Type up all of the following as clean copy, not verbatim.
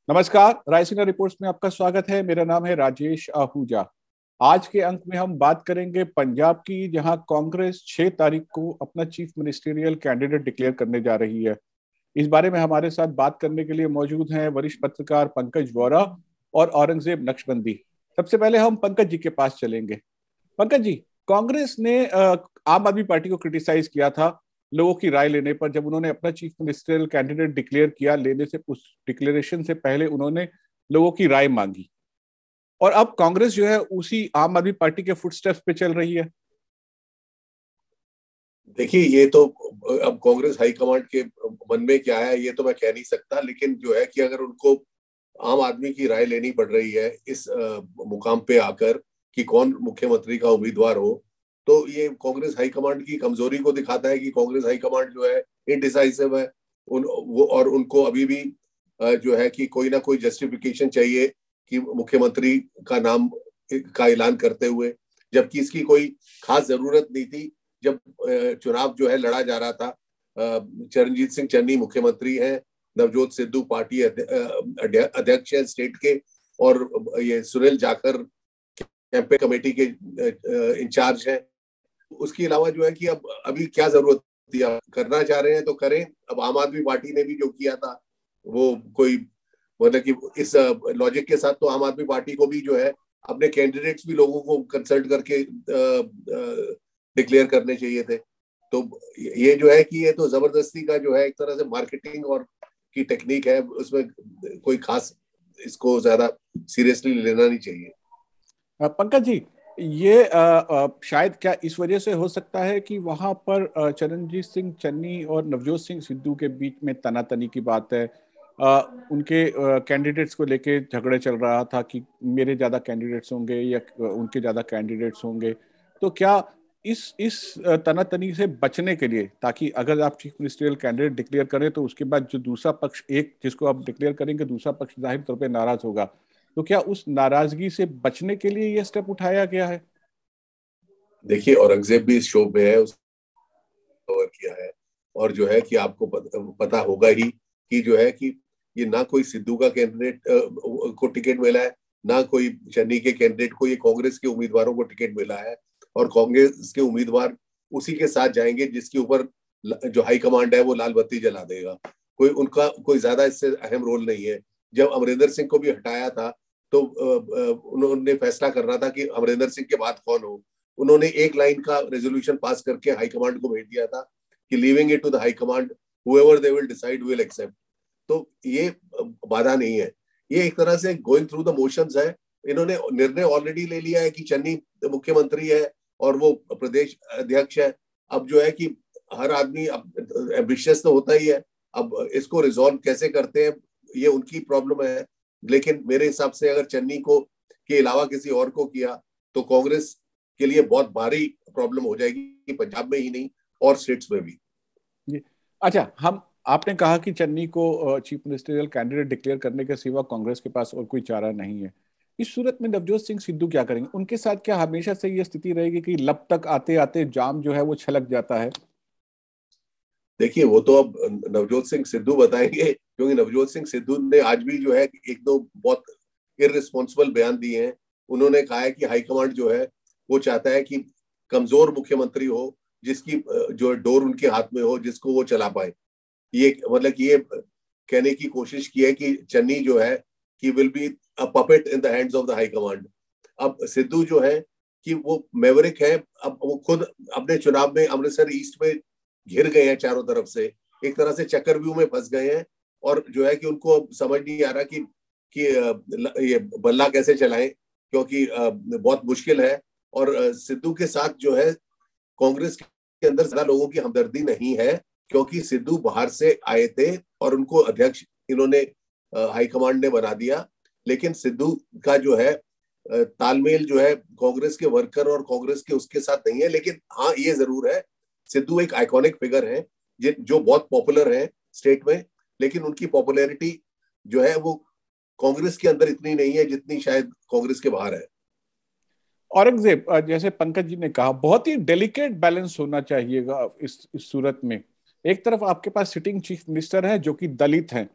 नमस्कार, रायसीना रिपोर्ट्स में आपका स्वागत है। मेरा नाम है राजेश आहूजा। आज के अंक में हम बात करेंगे पंजाब की, जहां कांग्रेस 6 तारीख को अपना चीफ मिनिस्टेरियल कैंडिडेट डिक्लेयर करने जा रही है। इस बारे में हमारे साथ बात करने के लिए मौजूद हैं वरिष्ठ पत्रकार पंकज वोरा और औरंगजेब नक्शबंदी। सबसे पहले हम पंकज जी के पास चलेंगे। पंकज जी, कांग्रेस ने आम आदमी पार्टी को क्रिटिसाइज किया था लोगों की राय लेने पर, जब उन्होंने अपना चीफ मिनिस्टरियल कैंडिडेट डिक्लेयर किया। लेने से उस डिक्लेरेशन से पहले उन्होंने लोगों की राय मांगी, और अब कांग्रेस जो है उसी आम आदमी पार्टी के फुटस्टेप्स पे चल रही है। देखिए, ये तो अब कांग्रेस हाईकमांड के मन में क्या है ये तो मैं कह नहीं सकता, लेकिन जो है कि अगर उनको आम आदमी की राय लेनी पड़ रही है इस मुकाम पे आकर कि कौन मुख्यमंत्री का उम्मीदवार हो, तो ये कांग्रेस हाईकमांड की कमजोरी को दिखाता है कि कांग्रेस हाईकमांड जो है इनडिसाइसिव है। और उनको अभी भी जो है कि कोई ना कोई जस्टिफिकेशन चाहिए कि मुख्यमंत्री का नाम का ऐलान करते हुए, जबकि इसकी कोई खास जरूरत नहीं थी। जब चुनाव जो है लड़ा जा रहा था, चरणजीत सिंह चन्नी मुख्यमंत्री हैं, नवजोत सिद्धू पार्टी अध्यक्ष है स्टेट के, और ये सुनील जाखर कैंपेन कमेटी के इंचार्ज हैं। उसके अलावा जो है कि अब अभी क्या जरूरत थी, अब करना चाह रहे हैं तो करें। अब आम आदमी पार्टी ने भी जो किया था वो कोई मतलब कि इस लॉजिक के साथ तो आम आदमी पार्टी को भी जो है अपने कैंडिडेट्स भी लोगों को कंसल्ट करके डिक्लेयर करने चाहिए थे। तो ये जो है कि ये तो जबरदस्ती का जो है एक तरह से मार्केटिंग और की टेक्निक है, उसमें कोई खास इसको ज्यादा सीरियसली लेना नहीं चाहिए। पंकज जी, ये शायद क्या इस वजह से हो सकता है कि वहां पर चरणजीत सिंह चन्नी और नवजोत सिंह सिद्धू के बीच में तनातनी की बात है। उनके कैंडिडेट्स को लेके झगड़े चल रहा था कि मेरे ज्यादा कैंडिडेट्स होंगे या उनके ज्यादा कैंडिडेट्स होंगे। तो क्या इस तनातनी से बचने के लिए, ताकि अगर आप चीफ मिनिस्टरियल कैंडिडेट डिक्लेयर करें तो उसके बाद जो दूसरा पक्ष, एक जिसको आप डिक्लेयर करेंगे, दूसरा पक्ष जाहिर तौर पर नाराज होगा, तो क्या उस नाराजगी से बचने के लिए ये स्टेप उठाया गया है? देखिए, औरंगजेब भी इस शो पे है, उसने कवर किया है। और जो है कि आपको पता होगा ही कि जो है कि ये ना कोई सिद्धू का कैंडिडेट को टिकट मिला है, ना कोई चन्नी के कैंडिडेट को, ये कांग्रेस के उम्मीदवारों को टिकट मिला है। और कांग्रेस के उम्मीदवार उसी के साथ जाएंगे जिसके ऊपर जो हाई कमांड है वो लाल बत्ती जला देगा। कोई उनका कोई ज्यादा इससे अहम रोल नहीं है। जब अमरिंदर सिंह को भी हटाया था तो उन्होंने फैसला करना था कि अमरिंदर सिंह के बाद कौन हो। उन्होंने एक लाइन का रेजोल्यूशन पास करके हाई कमांड को भेज दिया था कि leaving it to the high command, however they will decide will accept. तो ये बाधा नहीं है, ये एक तरह से गोइंग थ्रू द मोशंस है। इन्होंने निर्णय ऑलरेडी ले लिया है कि चन्नी मुख्यमंत्री है और वो प्रदेश अध्यक्ष है। अब जो है कि हर आदमी एम्बिशियस तो होता ही है। अब इसको रिजॉल्व कैसे करते हैं ये उनकी प्रॉब्लम है, लेकिन मेरे हिसाब से अगर चन्नी को के अलावा किसी और को किया तो कांग्रेस के लिए बहुत भारी प्रॉब्लम हो जाएगी, पंजाब में ही नहीं और स्टेट्स में भी। जी। अच्छा, हम आपने कहा कि चन्नी को चीफ मिनिस्टरियल कैंडिडेट डिक्लेयर करने के सिवा कांग्रेस के पास और कोई चारा नहीं है। इस सूरत में नवजोत सिंह सिद्धू क्या करेंगे? उनके साथ क्या हमेशा से ये स्थिति रहेगी कि लब तक आते आते जाम जो है वो छलक जाता है? देखिए, वो तो अब नवजोत सिंह सिद्धू बताएंगे, क्योंकि नवजोत सिंह सिद्धू ने आज भी जो है एक दो बहुत इररिस्पॉन्सिबल बयान दिए हैं। उन्होंने कहा है कि हाईकमांड जो है वो चाहता है कि कमजोर मुख्यमंत्री हो, जिसकी जो डोर उनके हाथ में हो, जिसको वो चला पाए। ये मतलब कि ये कहने की कोशिश की है कि चन्नी जो है कि will be a puppet in the hands of the high command. अब सिद्धू जो है कि वो मैवरिक है। अब वो खुद अपने चुनाव में अमृतसर ईस्ट में घिर गए हैं चारों तरफ से, एक तरह से चक्रव्यूह में फंस गए हैं। और जो है कि उनको अब समझ नहीं आ रहा कि ये बल्ला कैसे चलाएं, क्योंकि बहुत मुश्किल है। और सिद्धू के साथ जो है कांग्रेस के अंदर ज्यादा लोगों की हमदर्दी नहीं है, क्योंकि सिद्धू बाहर से आए थे और उनको अध्यक्ष इन्होंने हाईकमांड ने बना दिया। लेकिन सिद्धू का जो है तालमेल जो है कांग्रेस के वर्कर और कांग्रेस के उसके साथ नहीं है। लेकिन हाँ, ये जरूर है, सिद्धू एक आइकॉनिक फिगर है जो बहुत पॉपुलर है स्टेट में, लेकिन उनकी पॉपुलैरिटी जो है वो कांग्रेस के अंदर इतनी नहीं है जितनी शायद कांग्रेस के बाहर है। औरंगजेब, जैसे पंकज जी ने कहा, बहुत ही डेलिकेट बैलेंस होना चाहिएगा इस सूरत में। एक तरफ आपके पास सिटिंग चीफ मिनिस्टर है जो कि दलित हैं,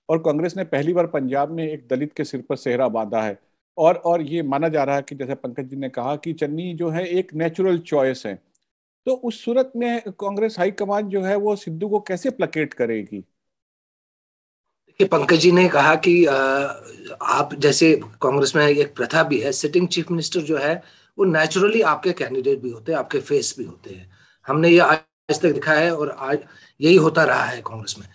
और कांग्रेस ने पहली बार पंजाब में एक दलित के सिर पर सेहरा बांधा है। और ये माना जा रहा है कि जैसे पंकज जी ने कहा कि चन्नी जो है एक नेचुरल चॉइस है। तो उस सूरत में कांग्रेस हाईकमान जो है वो सिद्धू को कैसे प्लेकेट करेगी? देखिए, पंकज जी ने कहा कि आप जैसे कांग्रेस में एक प्रथा भी है, सिटिंग चीफ मिनिस्टर जो है वो नेचुरली आपके कैंडिडेट भी होते हैं, आपके फेस भी होते हैं। हमने ये आज तक दिखा है और आज यही होता रहा है कांग्रेस में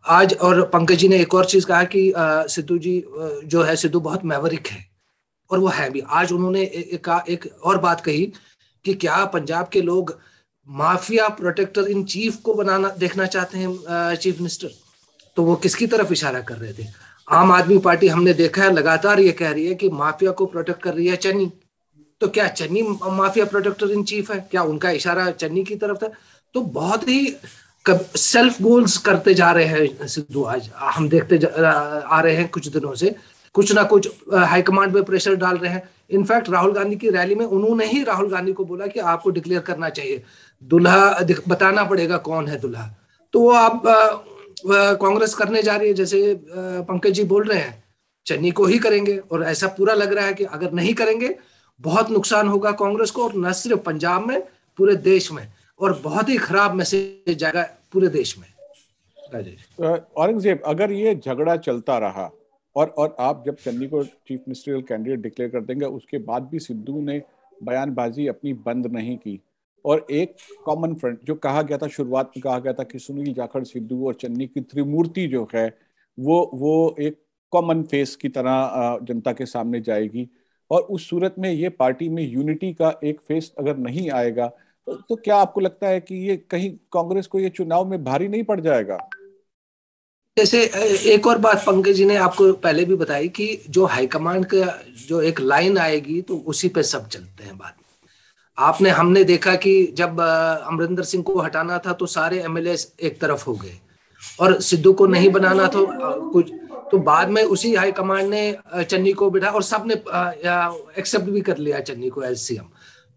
आज। और पंकज जी ने एक और चीज कहा कि सिद्धू जी जो है, सिद्धू बहुत मैवरिक है और वो है भी। आज उन्होंने एक और बात कही कि क्या पंजाब के लोग माफिया प्रोटेक्टर इन चीफ को बनाना देखना चाहते हैं चीफ मिनिस्टर? तो वो किसकी तरफ इशारा कर रहे थे? आम आदमी पार्टी हमने देखा है लगातार ये कह रही है कि माफिया को प्रोटेक्ट कर रही है चन्नी। तो क्या Channi mafia protector in chief है? क्या उनका इशारा चन्नी की तरफ था? तो बहुत ही सेल्फ गोल्स करते जा रहे हैं सिद्धू। आज हम देखते आ रहे हैं कुछ दिनों से, कुछ ना कुछ हाईकमांड पे प्रेशर डाल रहे हैं। इनफैक्ट राहुल गांधी की रैली में उन्होंने ही राहुल गांधी को बोला कि आपको डिक्लेयर करना चाहिए, दुल्हा बताना पड़ेगा कौन है दुल्हा। तो वो आप कांग्रेस करने जा रही है, जैसे पंकज जी बोल रहे हैं, चन्नी को ही करेंगे। और ऐसा पूरा लग रहा है कि अगर नहीं करेंगे बहुत नुकसान होगा कांग्रेस को, और न सिर्फ पंजाब में, पूरे देश में, और बहुत ही खराब मैसेज जाएगा पूरे देश में। औरंगजेब, अगर ये झगड़ा चलता रहा और आप जब चन्नी को चीफ मिनिस्टरियल कैंडिडेट डिक्लेयर कर देंगे, उसके बाद भी सिद्धू ने बयानबाजी अपनी बंद नहीं की, और एक कॉमन फ्रंट जो कहा गया था, शुरुआत में कहा गया था कि सुनील जाखड़, सिद्धू और चन्नी की त्रिमूर्ति जो है वो एक कॉमन फेस की तरह जनता के सामने जाएगी, और उस सूरत में ये पार्टी में यूनिटी का एक फेस अगर नहीं आएगा तो क्या आपको लगता है कि ये कहीं कांग्रेस को ये चुनाव में भारी नहीं पड़ जाएगा? जैसे एक और बात पंकज जी ने आपको पहले भी बताई कि जो हाईकमांड का जो एक लाइन आएगी तो उसी पे सब चलते हैं बाद में। हमने देखा कि जब अमरिंदर सिंह को हटाना था तो सारे एमएलए एक तरफ हो गए, और सिद्धू को नहीं बनाना तो कुछ, तो बाद में उसी हाईकमांड ने चन्नी को बिठा और सबने एक्सेप्ट भी कर लिया चन्नी को एज सीएम।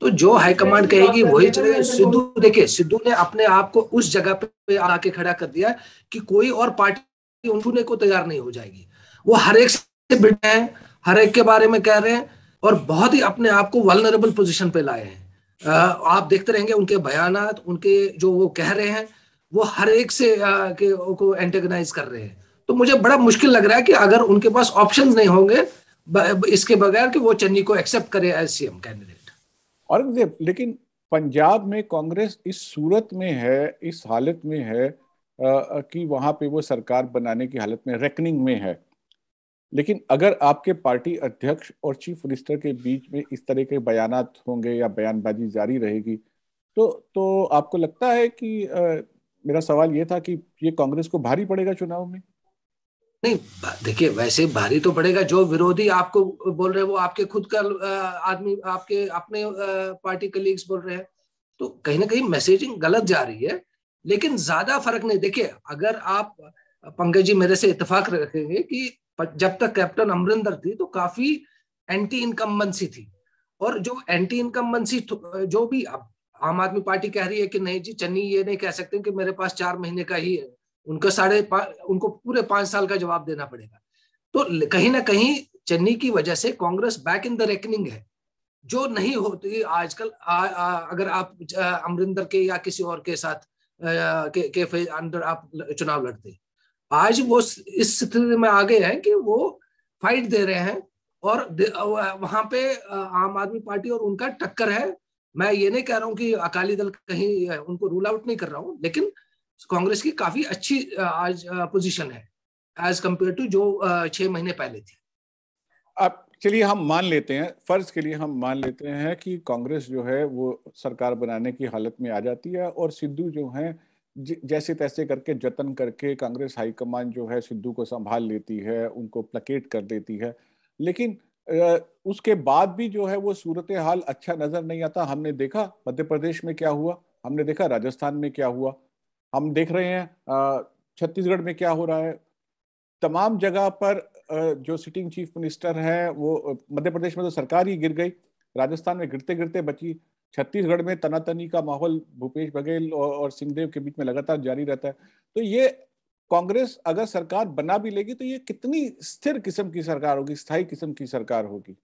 तो जो हाईकमांड कहेगी वही चलेगा। सिद्धू, देखिए, सिद्धू ने अपने आप को उस जगह पे आके खड़ा कर दिया कि कोई और पार्टी उनने को तैयार नहीं हो जाएगी। वो हर एक से भिड़े हैं, हर एक के बारे में कह रहे हैं, और बहुत ही अपने आप को वल्नरेबल पोजीशन पे लाए हैं। आप देखते रहेंगे उनके बयानात, उनके जो वो कह रहे हैं, वो हर एक से को एंटेगनाइज कर रहे हैं। तो मुझे बड़ा मुश्किल लग रहा है कि अगर उनके पास ऑप्शंस नहीं होंगे इसके बगैर कि वो चन्नी को एक्सेप्ट करे एज सीएम कैंडिडेट। औरंगजेब, लेकिन पंजाब में कांग्रेस इस सूरत में है, इस हालत में है कि वहां पे वो सरकार बनाने की हालत में, रेकनिंग में है। लेकिन अगर आपके पार्टी अध्यक्ष और चीफ मिनिस्टर के बीच में इस तरह के बयानात होंगे या बयानबाजी जारी रहेगी, तो आपको लगता है कि मेरा सवाल ये था कि ये कांग्रेस को भारी पड़ेगा चुनाव में? नहीं, देखिए, वैसे भारी तो पड़ेगा। जो विरोधी आपको बोल रहे हैं वो आपके खुद का आदमी, आपके अपने पार्टी कलीग्स बोल रहे हैं, तो कहीं ना कहीं मैसेजिंग गलत जा रही है। लेकिन ज्यादा फर्क नहीं। देखिए, अगर आप, पंकज जी मेरे से इत्तेफाक रखेंगे कि जब तक कैप्टन अमरिंदर थी तो काफी एंटी इनकम्बेंसी थी, और जो एंटी इनकम्बेंसी जो भी, अब आम आदमी पार्टी कह रही है कि नहीं जी, चन्नी ये नहीं कह सकते कि मेरे पास 4 महीने का ही है, उनको पूरे 5 साल का जवाब देना पड़ेगा। तो कहीं ना कहीं चन्नी की वजह से Congress back in the reckoning है, जो नहीं होती आजकल। अगर आप अमरिंदर के या किसी और के साथ के अंदर आप चुनाव लड़ते, आज वो इस स्थिति में आ गए हैं कि वो फाइट दे रहे हैं, और वहां पे आम आदमी पार्टी और उनका टक्कर है। मैं ये नहीं कह रहा हूं कि अकाली दल कहीं उनको रूल आउट नहीं कर रहा हूं, लेकिन कांग्रेस की काफी अच्छी आज पोजीशन है एज कंपेयर टू जो 6 महीने पहले थी। अब चलिए हम मान लेते हैं, फर्ज के लिए हम मान लेते हैं कि कांग्रेस जो है वो सरकार बनाने की हालत में आ जाती है, और सिद्धू जो है जैसे तैसे करके, जतन करके कांग्रेस हाईकमान जो है सिद्धू को संभाल लेती है, उनको प्लेकेट कर देती है। लेकिन उसके बाद भी जो है वो सूरत हाल अच्छा नजर नहीं आता। हमने देखा मध्य प्रदेश में क्या हुआ, हमने देखा राजस्थान में क्या हुआ, हम देख रहे हैं छत्तीसगढ़ में क्या हो रहा है। तमाम जगह पर जो सिटिंग चीफ मिनिस्टर है वो, मध्य प्रदेश में तो सरकार ही गिर गई, राजस्थान में गिरते गिरते बची, छत्तीसगढ़ में तनातनी का माहौल भूपेश बघेल और सिंहदेव के बीच में लगातार जारी रहता है। तो ये कांग्रेस अगर सरकार बना भी लेगी तो ये कितनी स्थिर किस्म की सरकार होगी, स्थायी किस्म की सरकार होगी?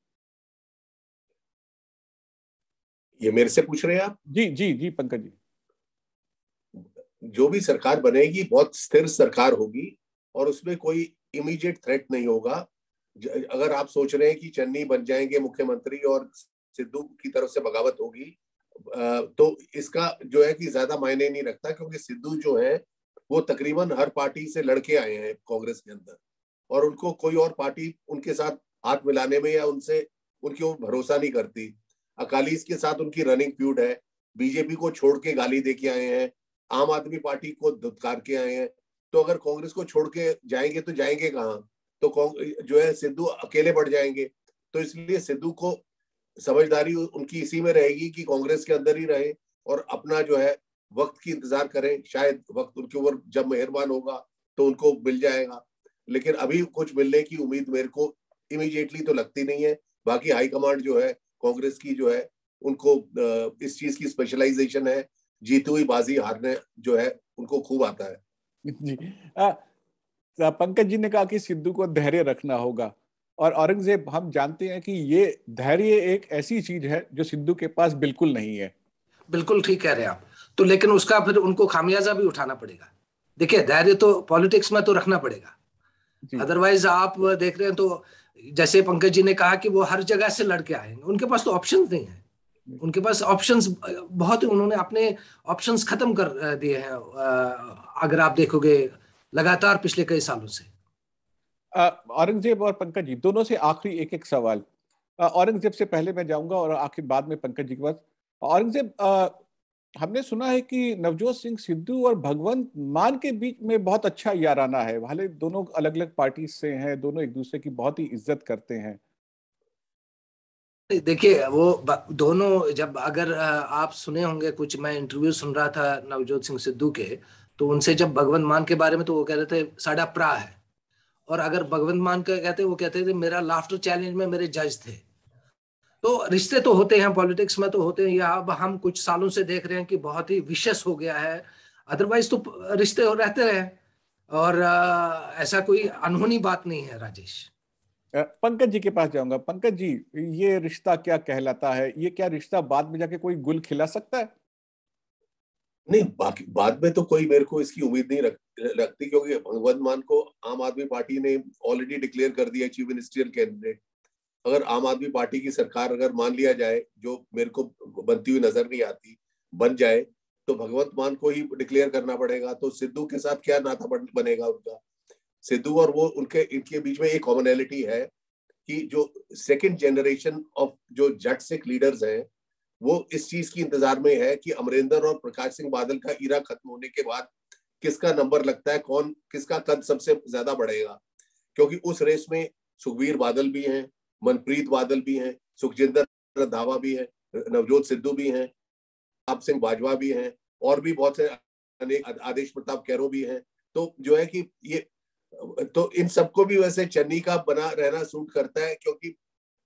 ये मेरे से पूछ रहे हैं आप? जी जी जी पंकज जी। जो भी सरकार बनेगी बहुत स्थिर सरकार होगी और उसमें कोई इमीडिएट थ्रेट नहीं होगा। अगर आप सोच रहे हैं कि चन्नी बन जाएंगे मुख्यमंत्री और सिद्धू की तरफ से बगावत होगी, तो इसका जो है कि ज्यादा मायने नहीं रखता, क्योंकि सिद्धू जो है वो तकरीबन हर पार्टी से लड़के आए हैं कांग्रेस के अंदर, और उनको कोई और पार्टी उनके साथ हाथ मिलाने में या उनसे उनकी ओर भरोसा नहीं करती। अकालीस के साथ उनकी रनिंग फ्यूड है, बीजेपी को छोड़ के गाली दे के आए हैं, आम आदमी पार्टी को धुतकार के आए हैं। तो अगर कांग्रेस को छोड़ के जाएंगे तो जाएंगे कहाँ? तो जो है सिद्धू अकेले बढ़ जाएंगे। तो इसलिए सिद्धू को समझदारी उनकी इसी में रहेगी कि कांग्रेस के अंदर ही रहे और अपना जो है वक्त की इंतजार करें। शायद वक्त उनके ऊपर जब मेहरबान होगा तो उनको मिल जाएगा, लेकिन अभी कुछ मिलने की उम्मीद मेरे को इमीडिएटली तो लगती नहीं है। बाकी हाईकमांड जो है कांग्रेस की जो है उनको इस चीज की स्पेशलाइजेशन है, जीती हुई बाजी हारने जो है उनको खूब आता है। जी। पंकज जी ने कहा कि सिद्धू को धैर्य रखना होगा, और औरंगजेब हम जानते हैं कि ये धैर्य एक ऐसी चीज है जो सिद्धू के पास बिल्कुल नहीं है। बिल्कुल ठीक कह रहे हैं आप। तो लेकिन उसका फिर उनको खामियाजा भी उठाना पड़ेगा। देखिए, धैर्य तो पॉलिटिक्स में तो रखना पड़ेगा, अदरवाइज आप देख रहे हैं तो जैसे पंकज जी ने कहा कि वो हर जगह से लड़के आएंगे, उनके पास तो ऑप्शंस नहीं है। उनके पास ऑप्शंस बहुत, उन्होंने अपने ऑप्शंस खत्म कर दिए हैं, अगर आप देखोगे लगातार पिछले कई सालों से। औरंगजेब और पंकज जी दोनों से आखिरी एक एक सवाल। औरंगजेब से पहले मैं जाऊंगा और आखिर बाद में पंकज जी के पास। औरंगजेब, हमने सुना है कि नवजोत सिंह सिद्धू और भगवंत मान के बीच में बहुत अच्छा याराना है, भले दोनों अलग अलग पार्टी से हैं, दोनों एक दूसरे की बहुत ही इज्जत करते हैं। देखिए, वो दोनों, जब अगर आप सुने होंगे कुछ, मैं इंटरव्यू सुन रहा था नवजोत सिंह सिद्धू के, तो उनसे जब भगवंत मान के बारे में, तो वो कह रहे थे साडा प्रा है। और अगर भगवंत मान के कहते, वो कहते थे मेरा लाफ्टर चैलेंज में मेरे जज थे। तो रिश्ते तो होते हैं, पॉलिटिक्स में तो होते हैं। या अब हम कुछ सालों से देख रहे हैं कि बहुत ही विशेष हो गया है, अदरवाइज तो रिश्ते रहते रहे। और ऐसा कोई अनहोनी बात नहीं है राजेश। पंकज जी के पास जाऊंगा। पंकज जी, ये रिश्ता क्या कहलाता है? ये क्या रिश्ता बाद में जाके कोई गुल खिला सकता है? नहीं, बाकी बाद में तो कोई मेरे को इसकी उम्मीद नहीं रखती, क्योंकि भगवंत मान को आम आदमी पार्टी ने ऑलरेडी डिक्लेयर कर दिया चीफ मिनिस्ट्रियल कैंडिडेट। अगर आम आदमी पार्टी की सरकार अगर मान लिया जाए, जो मेरे को बनती हुई नजर नहीं आती, बन जाए, तो भगवंत मान को ही डिक्लेयर करना पड़ेगा। तो सिद्धू के साथ क्या नाता बनेगा उनका? सिद्धू और वो उनके इनके बीच में एक कॉमनैलिटी है कि जो सेकंड जनरेशन ऑफ जो जट सिख लीडर्स हैं, वो इस चीज की इंतजार में है कि अमरिंदर और प्रकाश सिंह बादल का इरा खत्म होने के बाद किसका नंबर लगता है, कौन किसका कद सबसे ज्यादा बढ़ेगा। क्योंकि उस रेस में सुखबीर बादल भी हैं, मनप्रीत बादल भी हैं, सुखजिंदर रंधावा भी है, नवजोत सिद्धू भी हैं, प्रताप सिंह बाजवा भी हैं, और भी बहुत से अनेक, आदेश प्रताप कैरो भी हैं। तो जो है कि ये, तो इन सबको भी वैसे चन्नी का बना रहना सूट करता है, क्योंकि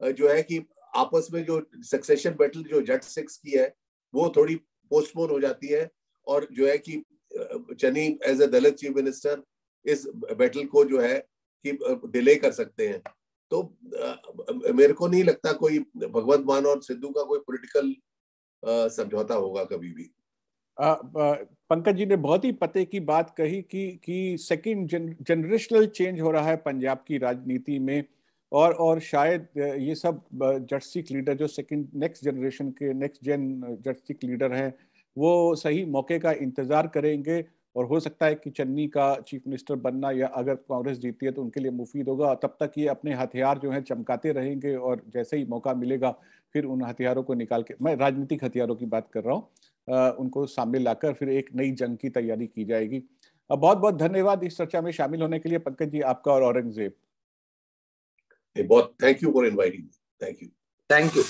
जो है कि आपस में जो सक्सेशन बैटल जो जट सिक्स की है वो थोड़ी पोस्टपोन हो जाती है, और जो है कि Channi as a Dalit chief minister इस बैटल को जो है कि डिले कर सकते हैं। तो मेरे को नहीं लगता कोई भगवंत मान और सिद्धू का कोई पॉलिटिकल समझौता होगा कभी भी। पंकज जी ने बहुत ही पते की बात कही कि सेकंड जनरेशनल चेंज हो रहा है पंजाब की राजनीति में, और शायद ये सब जर्सिक लीडर जो सेकंड नेक्स्ट जनरेशन के नेक्स्ट जेन जर्सिक लीडर हैं, वो सही मौके का इंतजार करेंगे। और हो सकता है कि चन्नी का चीफ मिनिस्टर बनना, या अगर कांग्रेस जीती है तो उनके लिए मुफीद होगा। तब तक ये अपने हथियार जो हैं चमकाते रहेंगे, और जैसे ही मौका मिलेगा फिर उन हथियारों को निकाल के, मैं राजनीतिक हथियारों की बात कर रहा हूँ, उनको सामने लाकर फिर एक नई जंग की तैयारी की जाएगी। बहुत बहुत धन्यवाद इस चर्चा में शामिल होने के लिए पंकज जी, आपका और औरंगजेब। बहुत thank you for inviting. Thank you. Thank you.